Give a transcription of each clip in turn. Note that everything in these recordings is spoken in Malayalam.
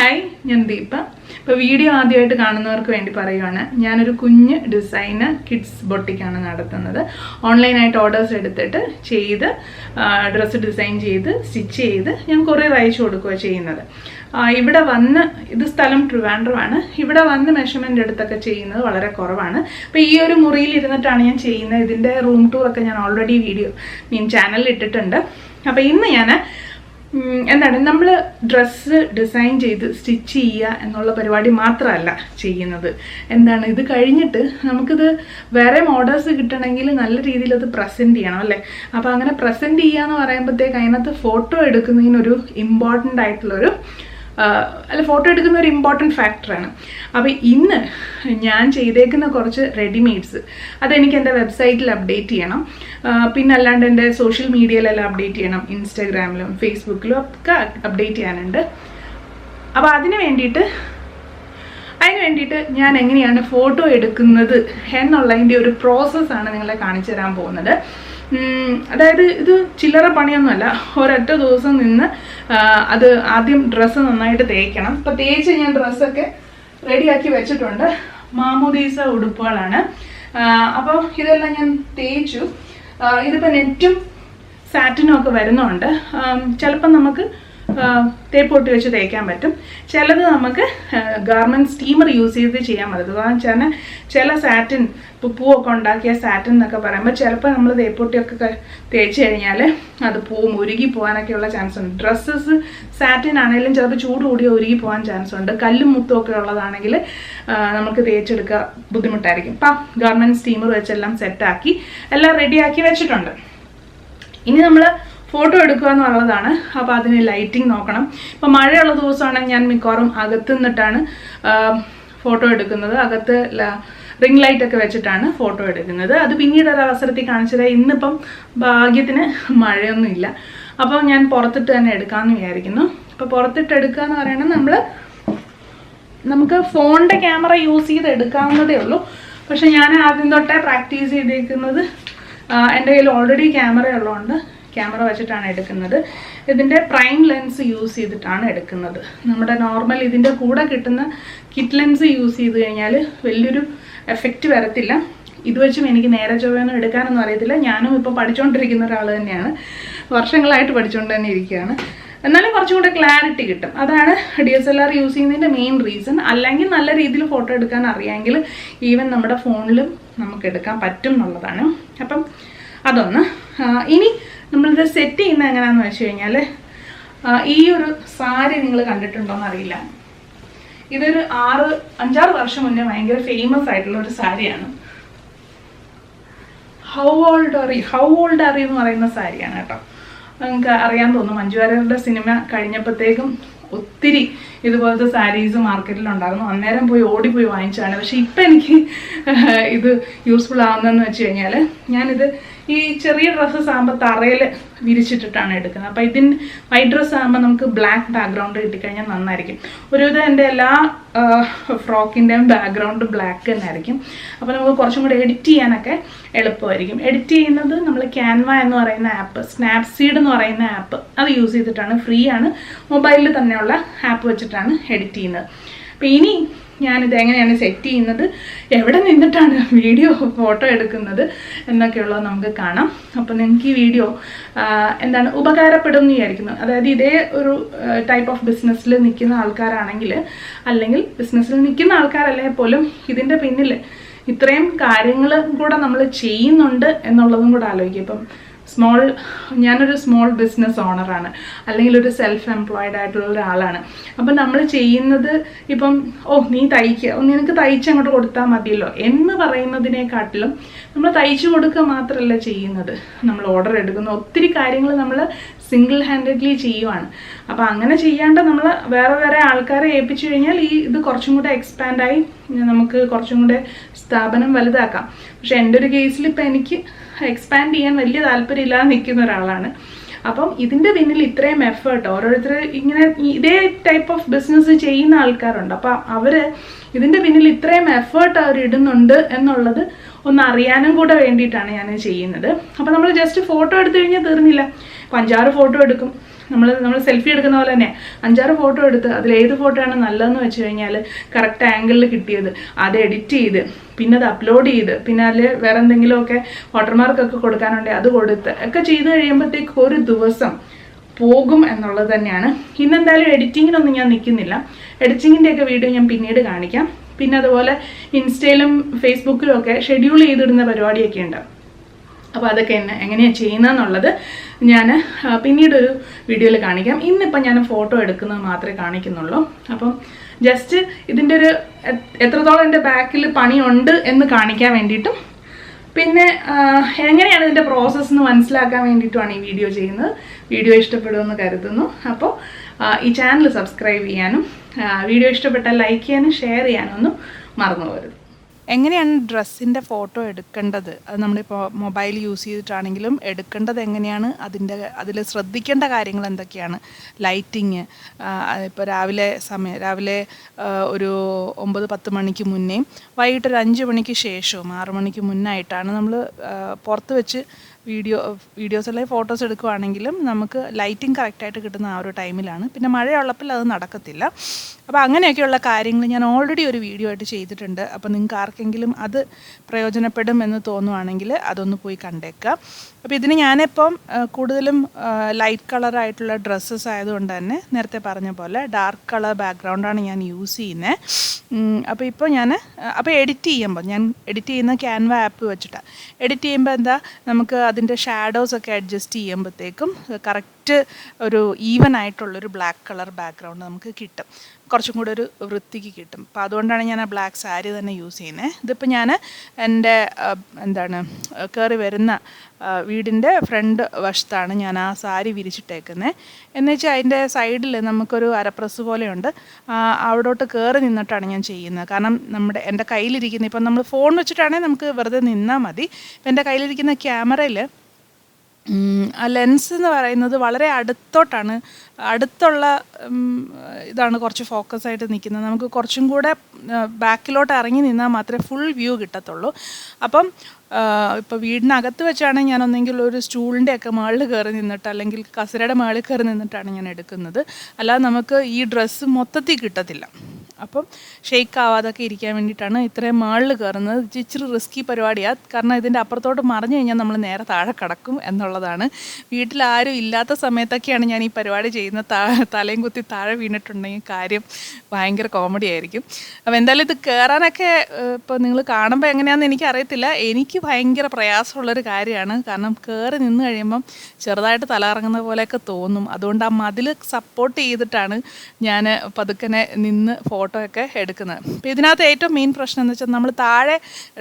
ഹായ്, ഞാൻ ദീപ. ഇപ്പോൾ വീഡിയോ ആദ്യമായിട്ട് കാണുന്നവർക്ക് വേണ്ടി പറയുവാണ്, ഞാനൊരു കുഞ്ഞ് ഡിസൈനർ കിഡ്സ് ബൊട്ടിക്കാണ് നടത്തുന്നത്. ഓൺലൈനായിട്ട് ഓർഡേഴ്സ് എടുത്തിട്ട് ചെയ്ത് ഡ്രസ്സ് ഡിസൈൻ ചെയ്ത് സ്റ്റിച്ച് ചെയ്ത് ഞാൻ കൊറിയർ അയച്ചു കൊടുക്കുകയാണ് ചെയ്യുന്നത്. ഇവിടെ വന്ന്, ഇത് സ്ഥലം ട്രിവാൻഡ്രമാണ്, ഇവിടെ വന്ന് മെഷർമെൻ്റ് എടുത്തൊക്കെ ചെയ്യുന്നത് വളരെ കുറവാണ്. അപ്പോൾ ഈ ഒരു മുറിയിൽ ഇരുന്നിട്ടാണ് ഞാൻ ചെയ്യുന്നത്. ഇതിൻ്റെ റൂം ടൂറൊക്കെ ഞാൻ ഓൾറെഡി ചാനലിൽ ഇട്ടിട്ടുണ്ട്. അപ്പോൾ ഇന്ന് ഞാൻ എന്താണ്, നമ്മൾ ഡ്രസ്സ് ഡിസൈൻ ചെയ്ത് സ്റ്റിച്ച് ചെയ്യുക എന്നുള്ള പരിപാടി മാത്രമല്ല ചെയ്യുന്നത്. എന്താണ്, ഇത് കഴിഞ്ഞിട്ട് നമുക്കിത് വേറെ ഓർഡേഴ്സ് കിട്ടണമെങ്കിൽ നല്ല രീതിയിൽ അത് പ്രസൻറ്റ് ചെയ്യണം അല്ലേ. അപ്പോൾ അങ്ങനെ പ്രസൻറ്റ് ചെയ്യുക എന്ന് പറയുമ്പോഴത്തേക്ക് അതിനകത്ത് ഫോട്ടോ എടുക്കുന്നതിനൊരു ഇമ്പോർട്ടൻ്റ് ആയിട്ടുള്ളൊരു ഫോട്ടോ എടുക്കുന്ന ഒരു ഇമ്പോർട്ടൻറ്റ് ഫാക്ടറാണ്. അപ്പോൾ ഇന്ന് ഞാൻ ചെയ്തേക്കുന്ന കുറച്ച് റെഡിമെയ്ഡ്സ് അതെനിക്ക് എൻ്റെ വെബ്സൈറ്റിൽ അപ്ഡേറ്റ് ചെയ്യണം. പിന്നെ അല്ലാണ്ട് എൻ്റെ സോഷ്യൽ മീഡിയയിലെല്ലാം അപ്ഡേറ്റ് ചെയ്യണം, ഇൻസ്റ്റാഗ്രാമിലും ഫേസ്ബുക്കിലും ഒക്കെ അപ്ഡേറ്റ് ചെയ്യാനുണ്ട്. അപ്പോൾ അതിന് വേണ്ടിയിട്ട് ഞാൻ എങ്ങനെയാണ് ഫോട്ടോ എടുക്കുന്നത് എന്നുള്ളതിൻ്റെ ഒരു പ്രോസസ്സാണ് നിങ്ങളെ കാണിച്ചു തരാൻ പോകുന്നത്. അതായത് ഇത് ചില്ലറ പണിയൊന്നുമല്ല. ഒരൊറ്റ ദിവസം നിന്ന് അത് ആദ്യം ഡ്രസ്സ് നന്നായിട്ട് തേക്കണം. ഇപ്പം തേച്ച് ഞാൻ ഡ്രസ്സൊക്കെ റെഡിയാക്കി വെച്ചിട്ടുണ്ട്. മാമോദീസ ഉടുപ്പുകളാണ്. അപ്പോൾ ഇതെല്ലാം ഞാൻ തേച്ചു. ഇതിപ്പോൾ നെറ്റും സാറ്റിനും ഒക്കെ വരുന്നുണ്ട്. ചിലപ്പം നമുക്ക് തേപ്പൊട്ടി വെച്ച് തേക്കാൻ പറ്റും. ചിലത് നമുക്ക് ഗാർമെൻറ്റ് സ്റ്റീമർ യൂസ് ചെയ്ത് ചെയ്യാൻ പറ്റും. കാരണം വെച്ചാൽ ചില സാറ്റിൻ, ഇപ്പോൾ പൂവൊക്കെ ഉണ്ടാക്കിയ സാറ്റിൻ എന്നൊക്കെ പറയുമ്പോൾ ചിലപ്പോൾ നമ്മൾ തേപ്പൊട്ടിയൊക്കെ തേച്ച് കഴിഞ്ഞാൽ അത് പൂവും ഉരുകി പോകാനൊക്കെയുള്ള ചാൻസ് ഉണ്ട്. ഡ്രസ്സസ് സാറ്റിൻ ആണെങ്കിലും ചിലപ്പോൾ ചൂട് കൂടിയ ഉരുകി പോകാൻ ചാൻസ് ഉണ്ട്. കല്ലും മുത്തുമൊക്കെ ഉള്ളതാണെങ്കിൽ നമുക്ക് തേച്ചെടുക്കുക ബുദ്ധിമുട്ടായിരിക്കും. ഇപ്പം ഗാർമെൻറ്റ് സ്റ്റീമർ വെച്ചെല്ലാം സെറ്റാക്കി എല്ലാം റെഡിയാക്കി വെച്ചിട്ടുണ്ട്. ഇനി നമ്മൾ ഫോട്ടോ എടുക്കുക എന്നുള്ളതാണ്. അപ്പോൾ അതിന് ലൈറ്റിംഗ് നോക്കണം. ഇപ്പോൾ മഴയുള്ള ദിവസമാണെങ്കിൽ ഞാൻ മിക്കവാറും അകത്ത് നിന്നിട്ടാണ് ഫോട്ടോ എടുക്കുന്നത്. അകത്ത് റിംഗ് ലൈറ്റൊക്കെ വെച്ചിട്ടാണ് ഫോട്ടോ എടുക്കുന്നത്. അത് പിന്നീട് ഒരു അവസരത്തിൽ കാണിച്ചത്. ഇന്നിപ്പം ഭാഗ്യത്തിന് മഴയൊന്നുമില്ല. അപ്പോൾ ഞാൻ പുറത്തിട്ട് തന്നെ എടുക്കാമെന്ന് വിചാരിക്കുന്നു. അപ്പോൾ പുറത്തിട്ട് എടുക്കുക എന്ന് പറയുന്നത് നമുക്ക് ഫോണിൻ്റെ ക്യാമറ യൂസ് ചെയ്ത് എടുക്കാവുന്നതേ ഉള്ളൂ. പക്ഷെ ഞാൻ ആദ്യം തൊട്ടേ പ്രാക്ടീസ് ചെയ്തേക്കുന്നത് എൻ്റെ കയ്യിൽ ഓൾറെഡി ക്യാമറ ഉള്ളതുകൊണ്ട് ക്യാമറ വെച്ചിട്ടാണ് എടുക്കുന്നത്. ഇതിൻ്റെ പ്രൈം ലെൻസ് യൂസ് ചെയ്തിട്ടാണ് എടുക്കുന്നത്. നമ്മുടെ നോർമൽ ഇതിൻ്റെ കൂടെ കിട്ടുന്ന കിറ്റ് ലെൻസ് യൂസ് ചെയ്ത് കഴിഞ്ഞാൽ വലിയൊരു എഫക്റ്റ് വരത്തില്ല. ഇത് വെച്ചും എനിക്ക് നേരെ ചൊവ്വയൊന്നും എടുക്കാനൊന്നും അറിയത്തില്ല. ഞാനും ഇപ്പോൾ പഠിച്ചുകൊണ്ടിരിക്കുന്ന ഒരാൾ തന്നെയാണ്. വർഷങ്ങളായിട്ട് പഠിച്ചുകൊണ്ട് തന്നെ ഇരിക്കുകയാണ്. എന്നാലും കുറച്ചും കൂടെ ക്ലാരിറ്റി കിട്ടും. അതാണ് DSLR യൂസ് ചെയ്യുന്നതിൻ്റെ മെയിൻ റീസൺ. അല്ലെങ്കിൽ നല്ല രീതിയിൽ ഫോട്ടോ എടുക്കാൻ അറിയാമെങ്കിൽ ഈവൻ നമ്മുടെ ഫോണിലും നമുക്ക് എടുക്കാൻ പറ്റും എന്നുള്ളതാണ്. അപ്പം അതൊന്ന്. ഇനി നമ്മളിത് സെറ്റ് ചെയ്യുന്നത് എങ്ങനെയാണെന്ന് വെച്ച് കഴിഞ്ഞാൽ, ഈ ഒരു സാരി നിങ്ങൾ കണ്ടിട്ടുണ്ടോയെന്ന് അറിയില്ല. ഇതൊരു 5-6 വർഷം മുന്നേ ഭയങ്കര ഫേമസ് ആയിട്ടുള്ള ഒരു സാരിയാണ്. ഹൗ ഓൾഡ് ആർ യു എന്ന് പറയുന്ന സാരിയാണ് കേട്ടോ. നിങ്ങൾക്ക് അറിയാൻ തോന്നും, മഞ്ജു വാര്യരുടെ സിനിമ കഴിഞ്ഞപ്പോഴത്തേക്കും ഒത്തിരി ഇതുപോലത്തെ സാരീസ് മാർക്കറ്റിലുണ്ടായിരുന്നു. അന്നേരം ഓടിപ്പോയി വാങ്ങിച്ചതാണ്. പക്ഷെ ഇപ്പം എനിക്ക് ഇത് യൂസ്ഫുൾ ആവുന്നതെന്ന് വെച്ച് കഴിഞ്ഞാൽ, ഞാനിത് ഈ ചെറിയ ഡ്രസ്സസ് ആകുമ്പോൾ തറയിൽ വിരിച്ചിട്ടിട്ടാണ് എടുക്കുന്നത്. അപ്പോൾ ഇതിന് വൈറ്റ് ഡ്രസ്സ് ആകുമ്പോൾ നമുക്ക് ബ്ലാക്ക് ബാക്ക്ഗ്രൗണ്ട് കിട്ടിക്കഴിഞ്ഞാൽ നന്നായിരിക്കും. ഒരുവിധം എൻ്റെ എല്ലാ ഫ്രോക്കിൻ്റെയും ബാക്ക്ഗ്രൗണ്ട് ബ്ലാക്ക് തന്നെ ആയിരിക്കും. അപ്പോൾ നമുക്ക് കുറച്ചും കൂടി എഡിറ്റ് ചെയ്യാനൊക്കെ എളുപ്പമായിരിക്കും. എഡിറ്റ് ചെയ്യുന്നത് നമ്മൾ ക്യാൻവ എന്ന് പറയുന്ന ആപ്പ്, സ്നാപ്സീഡ് എന്ന് പറയുന്ന ആപ്പ്, അത് യൂസ് ചെയ്തിട്ടാണ്. ഫ്രീ ആണ്. മൊബൈലിൽ തന്നെയുള്ള ആപ്പ് വെച്ചിട്ടാണ് എഡിറ്റ് ചെയ്യുന്നത്. അപ്പോൾ ഇനി ഞാനിത് എങ്ങനെയാണ് സെറ്റ് ചെയ്യുന്നത്, എവിടെ നിന്നിട്ടാണ് വീഡിയോ ഫോട്ടോ എടുക്കുന്നത് എന്നൊക്കെയുള്ളത് നമുക്ക് കാണാം. അപ്പോൾ നിങ്ങൾക്ക് ഈ വീഡിയോ ഉപകാരപ്പെടും എന്ന് വിചാരിക്കുന്നു. അതായത് ഇതേ ഒരു ടൈപ്പ് ഓഫ് ബിസിനസ്സിൽ നിൽക്കുന്ന ആൾക്കാരാണെങ്കിൽ, അല്ലെങ്കിൽ ബിസിനസ്സിൽ നിൽക്കുന്ന ആൾക്കാരല്ലേ പോലും ഇതിൻ്റെ പിന്നിൽ ഇത്രയും കാര്യങ്ങൾ കൂടെ നമ്മൾ ചെയ്യുന്നുണ്ട് എന്നുള്ളതും കൂടെ ആലോചിക്കും. ഇപ്പം ഞാനൊരു സ്മോൾ ബിസിനസ് ഓണറാണ്, അല്ലെങ്കിൽ ഒരു സെൽഫ് എംപ്ലോയിഡ് ആയിട്ടുള്ള ഒരാളാണ്. അപ്പം നമ്മൾ ചെയ്യുന്നത് ഇപ്പം നീ തയ്ക്കുക, നിനക്ക് തയ്ച്ചങ്ങോട്ട് കൊടുത്താൽ മതിയല്ലോ എന്ന് പറയുന്നതിനെക്കാട്ടിലും നമ്മൾ തയ്ച്ചു കൊടുക്കുക മാത്രമല്ല ചെയ്യുന്നത്, നമ്മൾ ഓർഡർ എടുക്കുന്ന ഒത്തിരി കാര്യങ്ങൾ നമ്മൾ സിംഗിൾ ഹാൻഡഡ്ലി ചെയ്യുവാണ്. അപ്പോൾ അങ്ങനെ ചെയ്യാണ്ട് നമ്മൾ വേറെ ആൾക്കാരെ ഏൽപ്പിച്ചു കഴിഞ്ഞാൽ ഇത് കുറച്ചും കൂടെ എക്സ്പാൻഡായി നമുക്ക് കുറച്ചും കൂടെ സ്ഥാപനം വലുതാക്കാം. പക്ഷെ എൻ്റെ ഒരു കേസിൽ ഇപ്പം എനിക്ക് എക്സ്പാൻഡ് ചെയ്യാൻ വലിയ താല്പര്യമില്ലാതെ നിൽക്കുന്ന ഒരാളാണ്. അപ്പം ഇതിൻ്റെ പിന്നിൽ ഇത്രയും എഫേർട്ട് ഓരോരുത്തർ ഇങ്ങനെ ഇതേ ടൈപ്പ് ഓഫ് ബിസിനസ് ചെയ്യുന്ന ആൾക്കാരുണ്ട്. അപ്പം അവർ ഇതിൻ്റെ പിന്നിൽ ഇത്രയും എഫേർട്ട് അവർ ഇടുന്നുണ്ട് എന്നുള്ളത് ഒന്ന് അറിയാനും കൂടെ വേണ്ടിയിട്ടാണ് ഞാൻ ചെയ്യുന്നത്. അപ്പോൾ നമ്മൾ ജസ്റ്റ് ഫോട്ടോ എടുത്തു കഴിഞ്ഞാൽ തീർന്നില്ല. 5-6 ഫോട്ടോ എടുക്കും. നമ്മൾ സെൽഫി എടുക്കുന്ന പോലെ തന്നെ 5-6 ഫോട്ടോ എടുത്ത് അതിൽ ഏത് ഫോട്ടോ ആണ് നല്ലതെന്ന് വെച്ച് കഴിഞ്ഞാൽ കറക്റ്റ് ആംഗിളിൽ കിട്ടിയത് അത് എഡിറ്റ് ചെയ്ത് പിന്നെ അത് അപ്ലോഡ് ചെയ്ത് പിന്നെ അതിൽ വേറെ എന്തെങ്കിലുമൊക്കെ വാട്ടർമാർക്കൊക്കെ കൊടുക്കാനുണ്ടെങ്കിൽ അത് കൊടുത്ത് ഒക്കെ ചെയ്ത് കഴിയുമ്പോഴത്തേക്ക് ഒരു ദിവസം പോകും എന്നുള്ളത് തന്നെയാണ്. ഇന്നെന്തായാലും എഡിറ്റിങ്ങിനൊന്നും ഞാൻ നിൽക്കുന്നില്ല. എഡിറ്റിങ്ങിൻ്റെയൊക്കെ വീഡിയോ ഞാൻ പിന്നീട് കാണിക്കാം. പിന്നെ അതുപോലെ ഇൻസ്റ്റയിലും ഫേസ്ബുക്കിലും ഒക്കെ ഷെഡ്യൂൾ ചെയ്തിടുന്ന പരിപാടിയൊക്കെ ഉണ്ട്. അപ്പോൾ അതൊക്കെ എങ്ങനെയാണ് ചെയ്യുന്നതെന്നുള്ളത് ഞാൻ പിന്നീടൊരു വീഡിയോയിൽ കാണിക്കാം. ഇന്നിപ്പം ഞാൻ ഫോട്ടോ എടുക്കുന്നത് മാത്രമേ കാണിക്കുന്നുള്ളൂ. അപ്പം ജസ്റ്റ് ഇതിൻ്റെ ഒരു എത്രത്തോളം എൻ്റെ ബാക്കിൽ പണിയുണ്ട് എന്ന് കാണിക്കാൻ വേണ്ടിയിട്ടും പിന്നെ എങ്ങനെയാണ് ഇതിൻ്റെ പ്രോസസ്സ് എന്ന് മനസ്സിലാക്കാൻ വേണ്ടിയിട്ടുമാണ് ഈ വീഡിയോ ചെയ്യുന്നത്. വീഡിയോ ഇഷ്ടപ്പെടുമെന്ന് കരുതുന്നു. അപ്പോൾ ഈ ചാനൽ സബ്സ്ക്രൈബ് ചെയ്യാനും വീഡിയോ ഇഷ്ടപ്പെട്ടാൽ ലൈക്ക് ചെയ്യാനും ഷെയർ ചെയ്യാനും ഒന്നും മറന്നു പോകരുത്. എങ്ങനെയാണ് ഡ്രസ്സിൻ്റെ ഫോട്ടോ എടുക്കേണ്ടത്, അത് നമ്മളിപ്പോൾ മൊബൈൽ യൂസ് ചെയ്തിട്ടാണെങ്കിലും എടുക്കേണ്ടത് എങ്ങനെയാണ്, അതിൽ ശ്രദ്ധിക്കേണ്ട കാര്യങ്ങൾ എന്തൊക്കെയാണ്, ലൈറ്റിങ്, ഇപ്പോൾ രാവിലെ ഒരു 9-10 മണിക്ക് മുന്നേയും വൈകിട്ട് ഒരു 5 മണിക്ക് ശേഷവും 6 മണിക്ക് മുന്നായിട്ടാണ് നമ്മൾ പുറത്ത് വെച്ച് വീഡിയോസ് അല്ലെങ്കിൽ ഫോട്ടോസ് എടുക്കുകയാണെങ്കിലും നമുക്ക് ലൈറ്റിംഗ് കറക്റ്റായിട്ട് കിട്ടുന്ന ആ ഒരു ടൈമിലാണ്. പിന്നെ മഴയുള്ളപ്പോൾ അത് നടക്കത്തില്ല. അപ്പോൾ അങ്ങനെയൊക്കെയുള്ള കാര്യങ്ങൾ ഞാൻ ഓൾറെഡി ഒരു വീഡിയോ ആയിട്ട് ചെയ്തിട്ടുണ്ട്. അപ്പോൾ നിങ്ങൾക്ക് ആർക്കെങ്കിലും അത് പ്രയോജനപ്പെടും എന്ന് തോന്നുവാണെങ്കിൽ അതൊന്ന് പോയി കണ്ടേക്കുക. അപ്പോൾ ഇതിന് ഞാനിപ്പം കൂടുതലും ലൈറ്റ് കളറായിട്ടുള്ള ഡ്രസ്സസ് ആയതുകൊണ്ട് തന്നെ നേരത്തെ പറഞ്ഞ പോലെ ഡാർക്ക് കളർ ബാക്ക്ഗ്രൗണ്ടാണ് ഞാൻ യൂസ് ചെയ്യുന്നത്. അപ്പോൾ ഇപ്പോൾ അപ്പോൾ എഡിറ്റ് ചെയ്യുന്ന ക്യാൻവ ആപ്പ് വെച്ചിട്ടാണ്. എഡിറ്റ് ചെയ്യുമ്പോൾ എന്താ, നമുക്ക് അതിൻ്റെ ഷാഡോസൊക്കെ അഡ്ജസ്റ്റ് ചെയ്യുമ്പോഴത്തേക്കും കറക്റ്റ് ഒരു ഈവൻ ആയിട്ടുള്ളൊരു ബ്ലാക്ക് കളർ ബാക്ക്ഗ്രൗണ്ട് നമുക്ക് കിട്ടും. കുറച്ചും കൂടെ ഒരു വൃത്തിക്ക് കിട്ടും. അപ്പോൾ അതുകൊണ്ടാണ് ഞാൻ ആ ബ്ലാക്ക് സാരി തന്നെ യൂസ് ചെയ്യുന്നത്. ഇതിപ്പോൾ ഞാൻ എൻ്റെ കയറി വരുന്ന വീടിൻ്റെ ഫ്രണ്ട് വശത്താണ് ഞാൻ ആ സാരി വിരിച്ചിട്ടേക്കുന്നത്. എന്നുവെച്ചാൽ അതിൻ്റെ സൈഡിൽ നമുക്കൊരു അരപ്രസ് പോലെയുണ്ട്. അവിടോട്ട് കയറി നിന്നിട്ടാണ് ഞാൻ ചെയ്യുന്നത്. കാരണം എൻ്റെ കയ്യിലിരിക്കുന്ന, ഇപ്പം നമ്മൾ ഫോൺ വെച്ചിട്ടാണെങ്കിൽ നമുക്ക് വെറുതെ നിന്നാൽ മതി. ഇപ്പം എൻ്റെ കയ്യിലിരിക്കുന്ന ക്യാമറയിൽ ആ ലെൻസ് എന്ന് പറയുന്നത് വളരെ അടുത്തുള്ള ഇതാണ് കുറച്ച് ഫോക്കസ് ആയിട്ട് നിൽക്കുന്നത്. നമുക്ക് കുറച്ചും കൂടെ ബാക്കിലോട്ട് ഇറങ്ങി നിന്നാൽ മാത്രമേ ഫുൾ വ്യൂ കിട്ടത്തുള്ളൂ. അപ്പം ഇപ്പോൾ വീടിനകത്ത് വെച്ചാണെങ്കിൽ ഞാൻ ഒന്നെങ്കിൽ ഒരു സ്റ്റൂളിൻ്റെ ഒക്കെ മുകളിൽ കയറി നിന്നിട്ട് അല്ലെങ്കിൽ കസരയുടെ മുകളിൽ കയറി നിന്നിട്ടാണ് ഞാൻ എടുക്കുന്നത്. അല്ലാതെ നമുക്ക് ഈ ഡ്രസ്സ് മൊത്തത്തിൽ കിട്ടത്തില്ല. അപ്പം ഷെയ്ക്ക് ആവാതൊക്കെ ഇരിക്കാൻ വേണ്ടിയിട്ടാണ് ഇത്രയും മുകളിൽ കയറുന്നത്. ഇച്ചിരി റിസ്കി പരിപാടിയാണ്. കാരണം ഇതിൻ്റെ അപ്പുറത്തോട്ട് മറിഞ്ഞു കഴിഞ്ഞാൽ നമ്മൾ നേരെ താഴെ കിടക്കും എന്നുള്ളതാണ്. വീട്ടിലാരും ഇല്ലാത്ത സമയത്തൊക്കെയാണ് ഞാൻ ഈ പരിപാടി ചെയ്യുന്നത്. തലയും കുത്തി താഴെ വീണിട്ടുണ്ടെങ്കിൽ കാര്യം ഭയങ്കര കോമഡി ആയിരിക്കും. അപ്പോൾ എന്തായാലും ഇത് കയറാനൊക്കെ ഇപ്പോൾ നിങ്ങൾ കാണുമ്പോൾ എങ്ങനെയാണെന്ന് എനിക്കറിയത്തില്ല. എനിക്ക് ഭയങ്കര പ്രയാസമുള്ളൊരു കാര്യമാണ്. കാരണം കയറി നിന്ന് കഴിയുമ്പം ചെറുതായിട്ട് തലകറങ്ങുന്ന പോലെയൊക്കെ തോന്നും. അതുകൊണ്ട് ആ മതിൽ സപ്പോർട്ട് ചെയ്തിട്ടാണ് ഞാൻ പതുക്കനെ നിന്ന് ഫോട്ടോ ഒക്കെ എടുക്കുന്നത്. അപ്പോൾ ഇതിനകത്ത് ഏറ്റവും മെയിൻ പ്രശ്നം എന്ന് വെച്ചാൽ നമ്മൾ താഴെ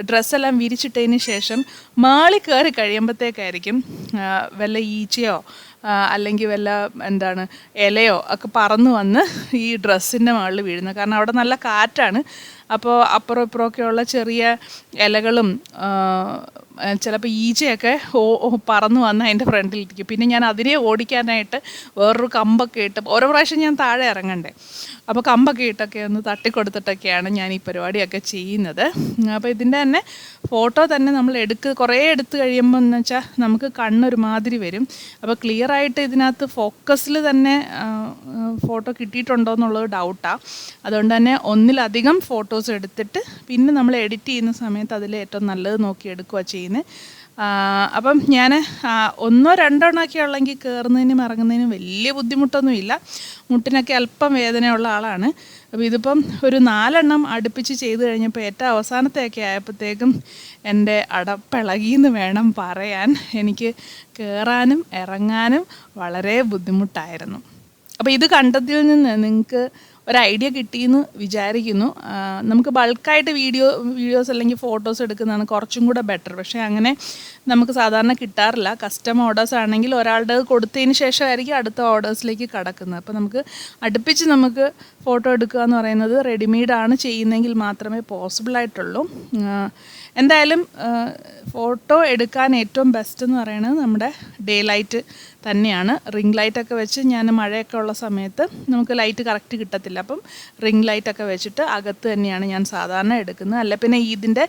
ഡ്രസ്സെല്ലാം വിരിച്ചിട്ടതിന് ശേഷം മാളി കയറി കഴിയുമ്പോഴത്തേക്കായിരിക്കും വല്ല ഈച്ചയോ അല്ലെങ്കിൽ വല്ല ഇലയോ ഒക്കെ പറന്നു വന്ന് ഈ ഡ്രസ്സിൻ്റെ മുകളിൽ വീഴുന്നത്. കാരണം അവിടെ നല്ല കാറ്റാണ്. അപ്പോൾ അപ്പുറം ഇപ്പുറമൊക്കെയുള്ള ചെറിയ ഇലകളും ചിലപ്പോൾ ഈച്ചയൊക്കെ പറന്നു വന്ന് അതിൻ്റെ ഫ്രണ്ടിലിരിക്കും. പിന്നെ ഞാൻ അതിനെ ഓടിക്കാനായിട്ട് വേറൊരു കമ്പൊക്കെ ഇട്ട് ഓരോ പ്രാവശ്യം ഞാൻ താഴെ ഇറങ്ങണ്ടേ. അപ്പോൾ കമ്പൊക്കെ ഇട്ടൊക്കെ ഒന്ന് തട്ടിക്കൊടുത്തിട്ടൊക്കെയാണ് ഞാൻ ഈ പരിപാടിയൊക്കെ ചെയ്യുന്നത്. അപ്പോൾ ഇതിൻ്റെ തന്നെ ഫോട്ടോ തന്നെ നമ്മൾ കുറേ എടുത്ത് കഴിയുമ്പോൾ എന്ന് വെച്ചാൽ നമുക്ക് കണ്ണൊരുമാതിരി വരും. അപ്പോൾ ക്ലിയറായിട്ട് ഇതിനകത്ത് ഫോക്കസിൽ തന്നെ ഫോട്ടോ കിട്ടിയിട്ടുണ്ടോ എന്നുള്ളത് ഡൗട്ടാണ്. അതുകൊണ്ട് തന്നെ ഒന്നിലധികം ഫോട്ടോസ് എടുത്തിട്ട് പിന്നെ നമ്മൾ എഡിറ്റ് ചെയ്യുന്ന സമയത്ത് അതിൽ ഏറ്റവും നല്ലത് നോക്കി എടുക്കുക ചെയ്യുന്നത്. അപ്പം ഞാൻ 1-2 ഒക്കെ ഉള്ളെങ്കിൽ കയറുന്നതിനും ഇറങ്ങുന്നതിനും വലിയ ബുദ്ധിമുട്ടൊന്നുമില്ല. മുട്ടിനൊക്കെ അല്പം വേദനയുള്ള ആളാണ്. അപ്പോൾ ഇതിപ്പം ഒരു 4 അടുപ്പിച്ച് ചെയ്ത് കഴിഞ്ഞപ്പോൾ ഏറ്റവും അവസാനത്തെയൊക്കെ ആയപ്പോഴത്തേക്കും എൻ്റെ അടപ്പിളകിയെന്ന് വേണം പറയാൻ. എനിക്ക് കയറാനും ഇറങ്ങാനും വളരെ ബുദ്ധിമുട്ടായിരുന്നു. അപ്പോൾ ഇത് കണ്ടതിൽ നിന്ന് നിങ്ങൾക്ക് ഒരു ഐഡിയ കിട്ടിയെന്ന് വിചാരിക്കുന്നു. നമുക്ക് ബൾക്കായിട്ട് വീഡിയോസ് അല്ലെങ്കിൽ ഫോട്ടോസ് എടുക്കുന്നതാണ് കുറച്ചും കൂടെ ബെറ്റർ. പക്ഷേ അങ്ങനെ നമുക്ക് സാധാരണ കിട്ടാറില്ല. കസ്റ്റം ഓർഡേഴ്സ് ആണെങ്കിൽ ഒരാളുടെ കൊടുത്തതിന് ശേഷമായിരിക്കും അടുത്ത ഓർഡേഴ്സിലേക്ക് കടക്കുന്നത്. അപ്പോൾ നമുക്ക് അടുപ്പിച്ച് നമുക്ക് ഫോട്ടോ എടുക്കുക എന്ന് പറയുന്നത് റെഡിമെയ്ഡാണ് ചെയ്യുന്നതെങ്കിൽ മാത്രമേ പോസിബിളായിട്ടുള്ളൂ. എന്തായാലും ഫോട്ടോ എടുക്കാൻ ഏറ്റവും ബെസ്റ്റ് എന്ന് പറയുന്നത് നമ്മുടെ ഡേ ലൈറ്റ് തന്നെയാണ്. റിംഗ് ലൈറ്റൊക്കെ വെച്ച് ഞാൻ മഴയൊക്കെ ഉള്ള സമയത്ത് നമുക്ക് ലൈറ്റ് കറക്റ്റ് കിട്ടത്തില്ല, അപ്പം റിംഗ് ലൈറ്റൊക്കെ വെച്ചിട്ട് അകത്ത് തന്നെയാണ് ഞാൻ സാധാരണ എടുക്കുന്നത്. അല്ല പിന്നെ ഇതിൻ്റെ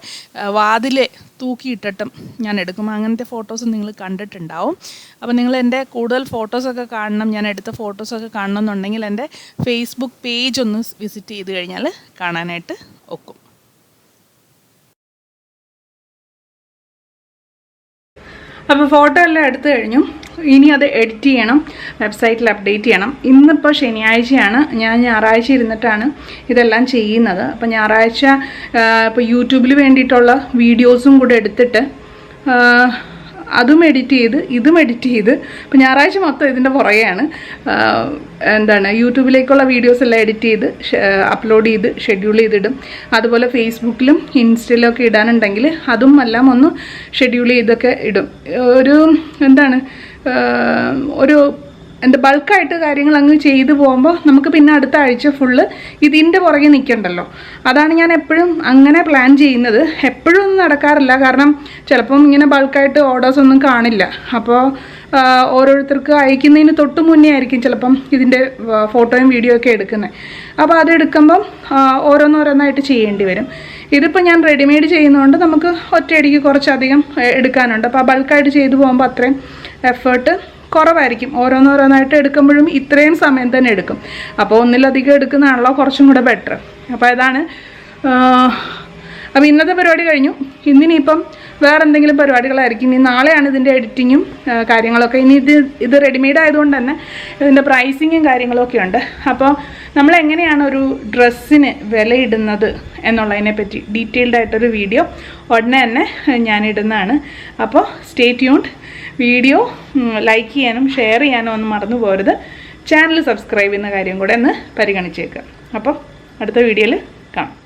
വാതിൽ തൂക്കിയിട്ടിട്ടും ഞാൻ എടുക്കും. അങ്ങനത്തെ ഫോട്ടോസ് നിങ്ങൾ കണ്ടിട്ടുണ്ടാവും. അപ്പോൾ നിങ്ങൾ എൻ്റെ കൂടുതൽ ഫോട്ടോസൊക്കെ കാണണം, ഞാൻ എടുത്ത ഫോട്ടോസൊക്കെ കാണണം എന്നുണ്ടെങ്കിൽ എൻ്റെ ഫേസ്ബുക്ക് പേജ് ഒന്ന് വിസിറ്റ് ചെയ്ത് കഴിഞ്ഞാൽ കാണാനായിട്ട് ഒക്കും. അപ്പോൾ ഫോട്ടോ എല്ലാം എടുത്തു കഴിഞ്ഞു. ഇനി അത് എഡിറ്റ് ചെയ്യണം, വെബ്സൈറ്റിൽ അപ്ഡേറ്റ് ചെയ്യണം. ഇന്നിപ്പോൾ ശനിയാഴ്ചയാണ്, ഞാൻ ഞായറാഴ്ച ഇരുന്നിട്ടാണ് ഇതെല്ലാം ചെയ്യുന്നത്. അപ്പോൾ ഞായറാഴ്ച ഇപ്പോൾ യൂട്യൂബിൽ വേണ്ടിയിട്ടുള്ള വീഡിയോസും കൂടെ എടുത്തിട്ട് അതും എഡിറ്റ് ചെയ്ത് ഇതും എഡിറ്റ് ചെയ്ത് ഇപ്പോൾ ഞായറാഴ്ച മൊത്തം ഇതിൻ്റെ പുറകെയാണ്. യൂട്യൂബിലേക്കുള്ള വീഡിയോസ് എല്ലാം എഡിറ്റ് ചെയ്ത് അപ്ലോഡ് ചെയ്ത് ഷെഡ്യൂൾ ചെയ്തിടും. അതുപോലെ ഫേസ്ബുക്കിലും ഇൻസ്റ്റയിലൊക്കെ ഇടാനുണ്ടെങ്കിൽ അതും എല്ലാം ഒന്ന് ഷെഡ്യൂൾ ചെയ്തൊക്കെ ഇടും. ഒരു ബൾക്കായിട്ട് കാര്യങ്ങൾ അങ്ങ് ചെയ്തു പോകുമ്പോൾ നമുക്ക് പിന്നെ അടുത്ത ആഴ്ച ഫുള്ള് ഇതിൻ്റെ പുറകെ നിൽക്കണ്ടല്ലോ. അതാണ് ഞാൻ എപ്പോഴും അങ്ങനെ പ്ലാൻ ചെയ്യുന്നത്. എപ്പോഴും ഒന്നും നടക്കാറില്ല, കാരണം ചിലപ്പം ഇങ്ങനെ ബൾക്കായിട്ട് ഓർഡേഴ്സ് ഒന്നും കാണില്ല. അപ്പോൾ ഓരോരുത്തർക്ക് അയക്കുന്നതിന് തൊട്ട് മുന്നേ ആയിരിക്കും ചിലപ്പം ഇതിൻ്റെ ഫോട്ടോയും വീഡിയോ ഒക്കെ എടുക്കുന്നത്. അപ്പോൾ അതെടുക്കുമ്പം ഓരോന്നോരോന്നായിട്ട് ചെയ്യേണ്ടി വരും. ഇതിപ്പോൾ ഞാൻ റെഡിമെയ്ഡ് ചെയ്യുന്നതുകൊണ്ട് നമുക്ക് ഒറ്റയടിക്ക് കുറച്ചധികം എടുക്കാനുണ്ട്. അപ്പോൾ ബൾക്കായിട്ട് ചെയ്തു പോകുമ്പോൾ അത്രയും എഫേർട്ട് കുറവായിരിക്കും. ഓരോന്നോരോന്നായിട്ട് എടുക്കുമ്പോഴും ഇത്രയും സമയം തന്നെ എടുക്കും. അപ്പോൾ ഒന്നിലധികം എടുക്കുന്നതാണല്ലോ കുറച്ചും കൂടെ ബെറ്റർ. അപ്പോൾ ഇതാണ്. അപ്പോൾ ഇന്നത്തെ പരിപാടി കഴിഞ്ഞു. ഇന്നിനിപ്പം വേറെ എന്തെങ്കിലും പരിപാടികളായിരിക്കും. ഇനി നാളെയാണ് ഇതിൻ്റെ എഡിറ്റിങ്ങും കാര്യങ്ങളൊക്കെ. ഇനി ഇത് റെഡിമെയ്ഡ് ആയതുകൊണ്ട് തന്നെ ഇതിൻ്റെ പ്രൈസിങ്ങും കാര്യങ്ങളൊക്കെ ഉണ്ട്. അപ്പോൾ നമ്മളെങ്ങനെയാണ് ഒരു ഡ്രസ്സിന് വിലയിടുന്നത് എന്നുള്ളതിനെപ്പറ്റി ഡീറ്റെയിൽഡ് ആയിട്ടൊരു വീഡിയോ ഉടനെ തന്നെ ഞാനിടുന്നതാണ്. അപ്പോൾ സ്റ്റേ ട്യൂൺഡ്. വീഡിയോ ലൈക്ക് ചെയ്യാനും ഷെയർ ചെയ്യാനും ഒന്നും മറന്നു പോകരുത്. ചാനൽ സബ്സ്ക്രൈബ് ചെയ്യുന്ന കാര്യം കൂടെ ഒന്ന് പരിഗണിച്ചേക്കുക. അപ്പോൾ അടുത്ത വീഡിയോയിൽ കാണാം.